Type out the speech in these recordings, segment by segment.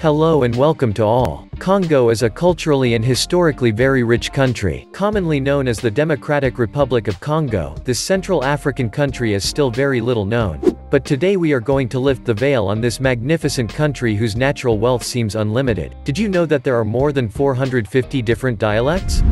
Hello and welcome to all. Congo is a culturally and historically very rich country, commonly known as the Democratic Republic of Congo. This Central African country is still very little known. But today we are going to lift the veil on this magnificent country whose natural wealth seems unlimited. Did you know that there are more than 450 different dialects?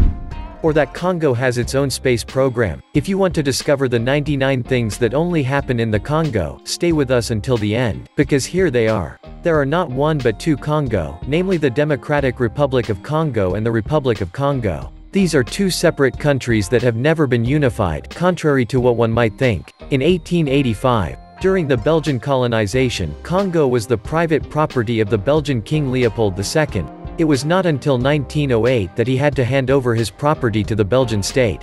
Or that Congo has its own space program? If you want to discover the 99 things that only happen in the Congo, stay with us until the end, because here they are. There are not one but two Congo, namely the Democratic Republic of Congo and the Republic of Congo. These are two separate countries that have never been unified, contrary to what one might think. In 1885, during the Belgian colonization, Congo was the private property of the Belgian King Leopold II. It was not until 1908 that he had to hand over his property to the Belgian state.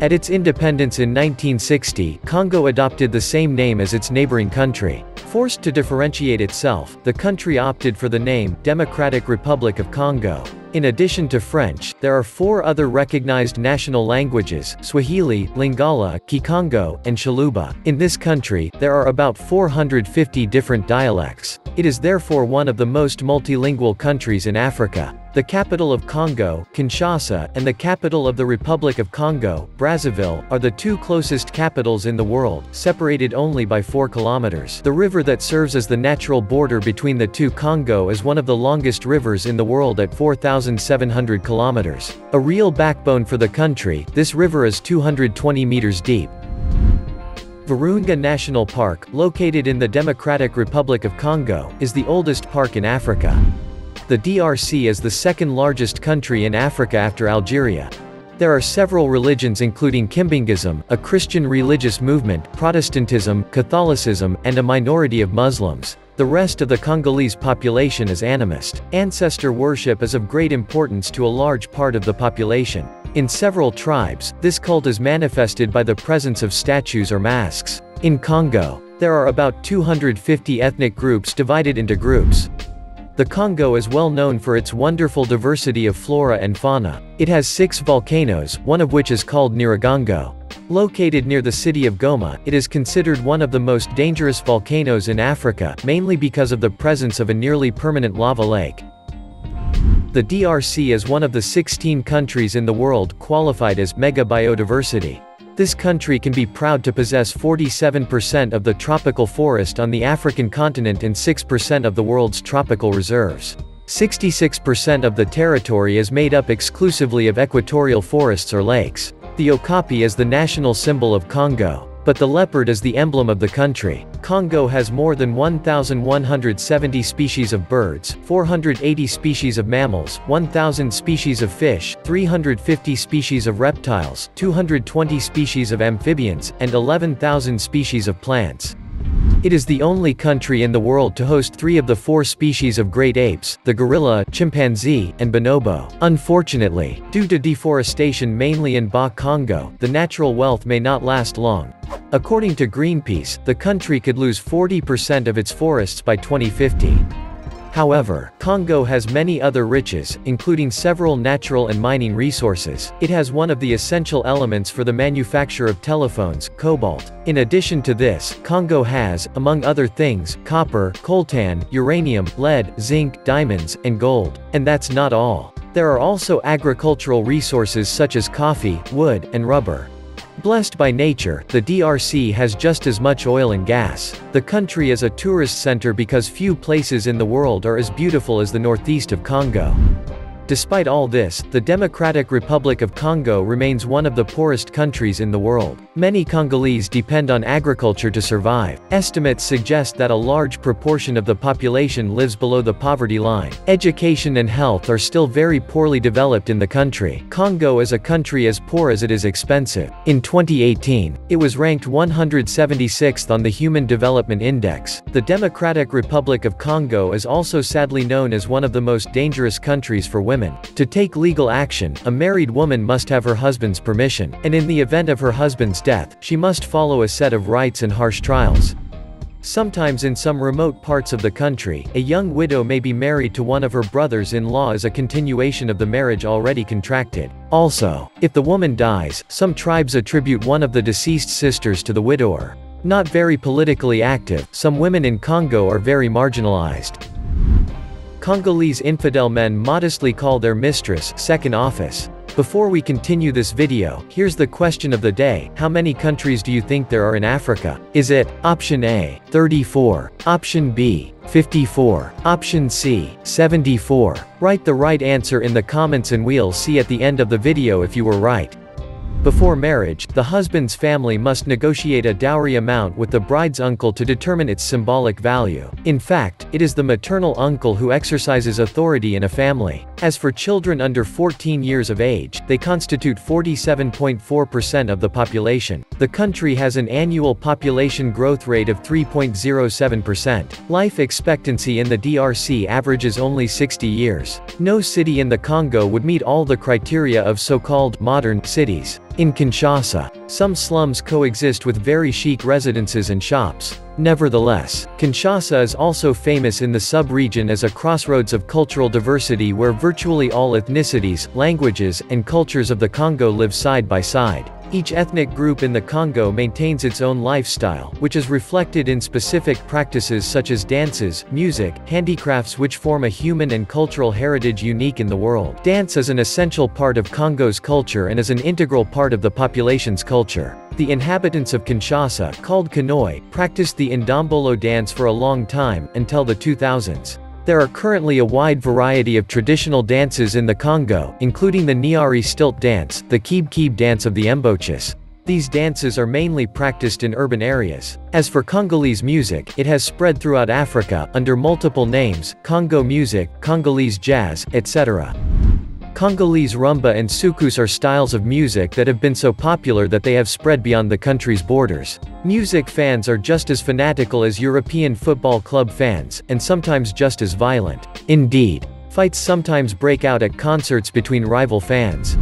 At its independence in 1960, Congo adopted the same name as its neighboring country. Forced to differentiate itself, the country opted for the name Democratic Republic of Congo. In addition to French, there are four other recognized national languages: Swahili, Lingala, Kikongo, and Shaluba. In this country, there are about 450 different dialects. It is therefore one of the most multilingual countries in Africa. The capital of Congo, Kinshasa, and the capital of the Republic of Congo, Brazzaville, are the two closest capitals in the world, separated only by 4 kilometers. The river that serves as the natural border between the two Congo is one of the longest rivers in the world at 4,700 kilometers. A real backbone for the country, this river is 220 meters deep. Virunga National Park, located in the Democratic Republic of Congo, is the oldest park in Africa. The DRC is the second largest country in Africa after Algeria. There are several religions including Kimbingism, a Christian religious movement, Protestantism, Catholicism, and a minority of Muslims. The rest of the Congolese population is animist. Ancestor worship is of great importance to a large part of the population. In several tribes, this cult is manifested by the presence of statues or masks. In Congo, there are about 250 ethnic groups divided into groups. The Congo is well known for its wonderful diversity of flora and fauna. It has 6 volcanoes, one of which is called Nyiragongo. Located near the city of Goma, it is considered one of the most dangerous volcanoes in Africa, mainly because of the presence of a nearly permanent lava lake. The DRC is one of the 16 countries in the world qualified as mega biodiversity. This country can be proud to possess 47% of the tropical forest on the African continent and 6% of the world's tropical reserves. 66% of the territory is made up exclusively of equatorial forests or lakes. The okapi is the national symbol of Congo. But the leopard is the emblem of the country. Congo has more than 1,170 species of birds, 480 species of mammals, 1,000 species of fish, 350 species of reptiles, 220 species of amphibians, and 11,000 species of plants. It is the only country in the world to host 3 of the 4 species of great apes, the gorilla, chimpanzee, and bonobo. Unfortunately, due to deforestation mainly in Bas-Congo, the natural wealth may not last long. According to Greenpeace, the country could lose 40% of its forests by 2050. However, Congo has many other riches, including several natural and mining resources. It has one of the essential elements for the manufacture of telephones, cobalt. In addition to this, Congo has, among other things, copper, coltan, uranium, lead, zinc, diamonds, and gold. And that's not all. There are also agricultural resources such as coffee, wood, and rubber. Blessed by nature, the DRC has just as much oil and gas. The country is a tourist center because few places in the world are as beautiful as the northeast of Congo. Despite all this, the Democratic Republic of Congo remains one of the poorest countries in the world. Many Congolese depend on agriculture to survive. Estimates suggest that a large proportion of the population lives below the poverty line. Education and health are still very poorly developed in the country. Congo is a country as poor as it is expensive. In 2018, it was ranked 176th on the Human Development Index. The Democratic Republic of Congo is also sadly known as one of the most dangerous countries for women. To take legal action, a married woman must have her husband's permission, and in the event of her husband's death, she must follow a set of rites and harsh trials. Sometimes in some remote parts of the country, a young widow may be married to one of her brothers-in-law as a continuation of the marriage already contracted. Also, if the woman dies, some tribes attribute one of the deceased sisters to the widower. Not very politically active, some women in Congo are very marginalized. Congolese infidel men modestly call their mistress second office. Before we continue this video, here's the question of the day: how many countries do you think there are in Africa? Is it option A, 34, option B, 54, option C, 74? Write the right answer in the comments and we'll see at the end of the video if you were right. Before marriage, the husband's family must negotiate a dowry amount with the bride's uncle to determine its symbolic value. In fact, it is the maternal uncle who exercises authority in a family. As for children under 14 years of age, they constitute 47.4% of the population. The country has an annual population growth rate of 3.07%. Life expectancy in the DRC averages only 60 years. No city in the Congo would meet all the criteria of so-called modern cities. In Kinshasa, some slums coexist with very chic residences and shops. Nevertheless, Kinshasa is also famous in the sub-region as a crossroads of cultural diversity where virtually all ethnicities, languages, and cultures of the Congo live side by side. Each ethnic group in the Congo maintains its own lifestyle, which is reflected in specific practices such as dances, music, handicrafts which form a human and cultural heritage unique in the world. Dance is an essential part of Congo's culture and is an integral part of the population's culture. The inhabitants of Kinshasa, called Kanoi, practiced the Ndombolo dance for a long time, until the 2000s. There are currently a wide variety of traditional dances in the Congo, including the Nyari stilt dance, the Kib dance of the Mbochis. These dances are mainly practiced in urban areas. As for Congolese music, it has spread throughout Africa, under multiple names: Congo music, Congolese jazz, etc. Congolese rumba and soukous are styles of music that have been so popular that they have spread beyond the country's borders. Music fans are just as fanatical as European football club fans, and sometimes just as violent. Indeed, fights sometimes break out at concerts between rival fans.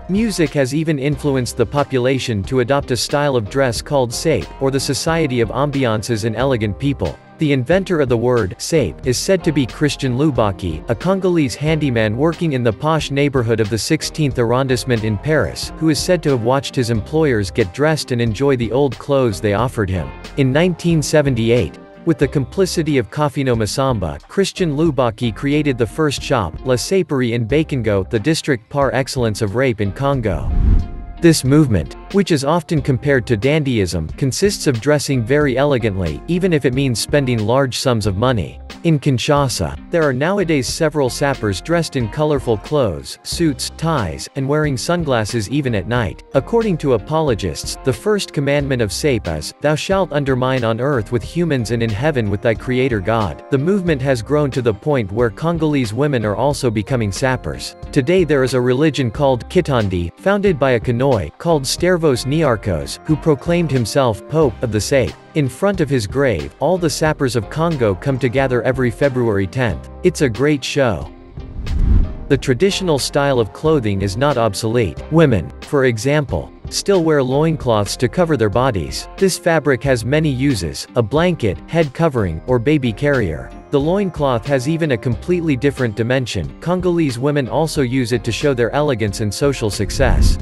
Music has even influenced the population to adopt a style of dress called sape, or the Society of Ambiances and Elegant People. The inventor of the word sape is said to be Christian Lubaki, a Congolese handyman working in the posh neighborhood of the 16th arrondissement in Paris, who is said to have watched his employers get dressed and enjoy the old clothes they offered him. In 1978, with the complicity of Kafino Masamba, Christian Lubaki created the first shop, La Saperie in Bakongo, the district par excellence of rape in Congo. This movement, which is often compared to dandyism, consists of dressing very elegantly, even if it means spending large sums of money. In Kinshasa, there are nowadays several sappers dressed in colorful clothes, suits, ties, and wearing sunglasses even at night. According to apologists, the first commandment of sape is, "Thou shalt undermine on earth with humans and in heaven with thy creator God." The movement has grown to the point where Congolese women are also becoming sappers. Today there is a religion called Kitandi, founded by a Kanoi, called Stervos Niarchos, who proclaimed himself Pope of the Sape. In front of his grave, all the sappers of Congo come together every February 10th. It's a great show. The traditional style of clothing is not obsolete. Women, for example, still wear loincloths to cover their bodies. This fabric has many uses: a blanket, head covering, or baby carrier. The loincloth has even a completely different dimension. Congolese women also use it to show their elegance and social success.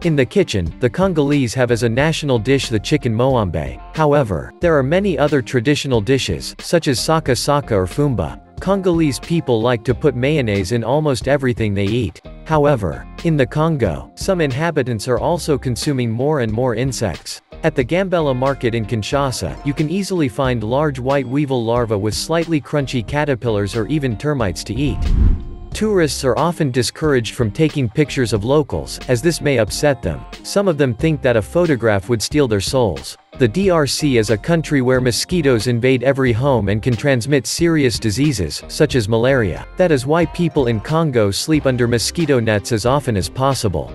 In the kitchen, the Congolese have as a national dish the chicken moambe. However, there are many other traditional dishes, such as saka saka or fumba. Congolese people like to put mayonnaise in almost everything they eat. However, in the Congo, some inhabitants are also consuming more and more insects. At the Gambela market in Kinshasa, you can easily find large white weevil larvae with slightly crunchy caterpillars or even termites to eat. Tourists are often discouraged from taking pictures of locals, as this may upset them. Some of them think that a photograph would steal their souls. The DRC is a country where mosquitoes invade every home and can transmit serious diseases, such as malaria. That is why people in Congo sleep under mosquito nets as often as possible.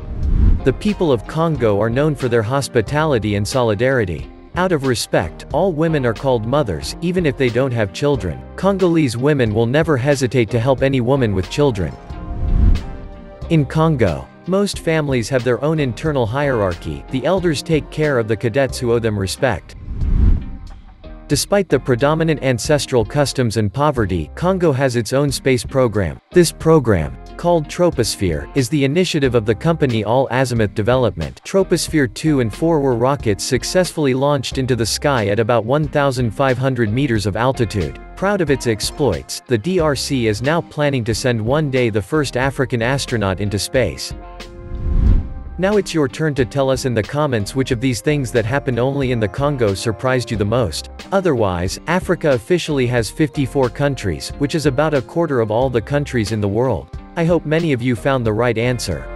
The people of Congo are known for their hospitality and solidarity. Out of respect, all women are called mothers, even if they don't have children. Congolese women will never hesitate to help any woman with children. In Congo, most families have their own internal hierarchy. The elders take care of the cadets who owe them respect. Despite the predominant ancestral customs and poverty, Congo has its own space program. This program, called Troposphere, is the initiative of the company All Azimuth Development. Troposphere 2 and 4 were rockets successfully launched into the sky at about 1,500 meters of altitude. Proud of its exploits, the DRC is now planning to send one day the first African astronaut into space. Now it's your turn to tell us in the comments which of these things that happened only in the Congo surprised you the most. Otherwise, Africa officially has 54 countries, which is about a quarter of all the countries in the world. I hope many of you found the right answer.